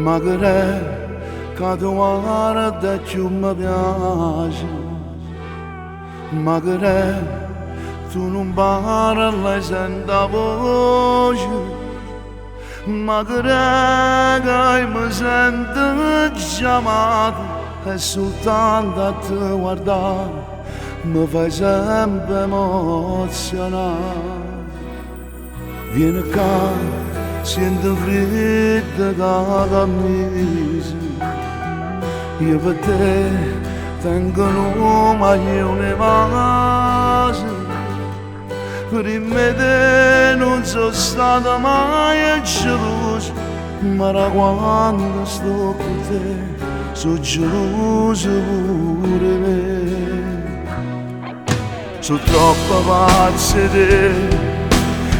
magari cado guarda più mi piace, magari tu non parli senza voce, magari che mi sento chiamato e soltanto a te guardare mi fai sempre emozionare. Vieni qua, sento freddo da camisa, io per te tengo un maglione vase, per me te non sono stato mai geloso, ma da quando sto con te sono geloso pure me. Sono troppo pazzo di te,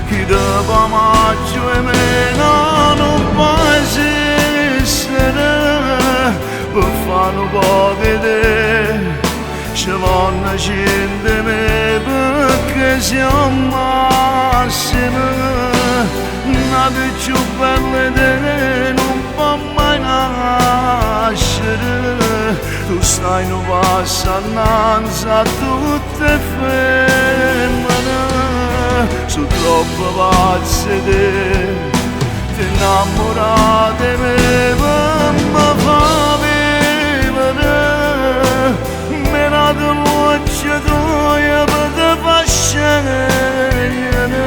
chi dopo maggio e meno non può esistere, per fare un po' di te ci vanno cento me perché siamo massimi, nata più bella di te non può mai nascere, tu stai un passo innanzi a tutte le femmine. Sono troppo pazzo di te, ti innamorate di me per mi fa vivere, me la voce tua per te fa scegliere,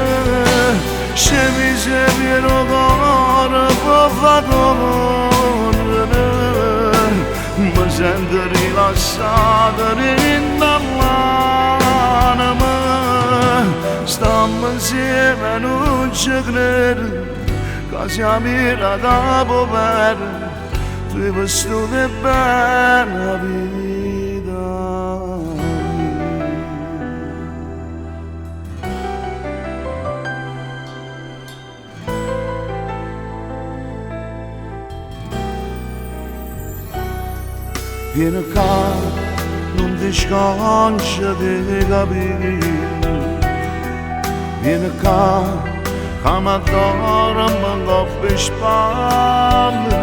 se mi sei pieno cuore può far correre, mi sento rilassato dall'anima. Stiamo insieme non ci credo, che siamo da poveri, tu hai vissuto bene la vita. Vieni qua, non ti scancia di capire, vieni qua, che mi adoro e mi coppia in spalle,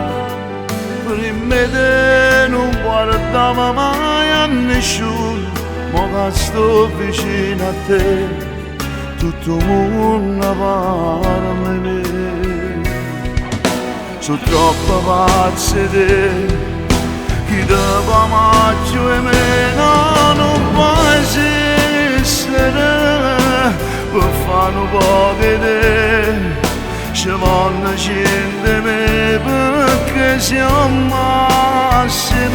per me te non guardavo mai a nessuno, ma che sto vicino a te, tutto il mondo parla di me. Sono troppo pazzo di te, chi dopo maggio e meno non può esistere, per fare un po' di te ci vanno cento me perché siamo massimi,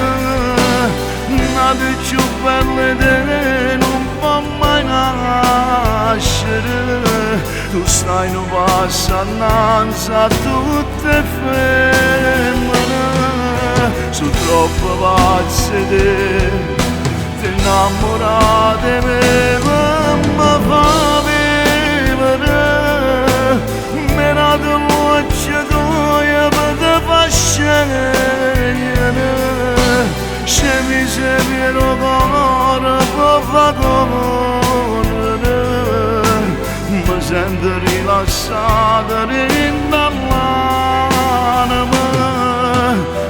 nata più bella di te non può mai nascere, tu stai un passo innanzi a tutte le femmine. Sono troppo pazzo di te, ti innamorate di me per mi fa vivere, me la voce tua per te fa scegliere, se mi sei pieno cuore può far correre, mi sento rilassato dall'anima.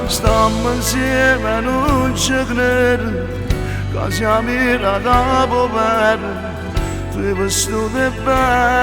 Stiamo insieme non ci credo, che siamo da poveri, tu hai vissuto bene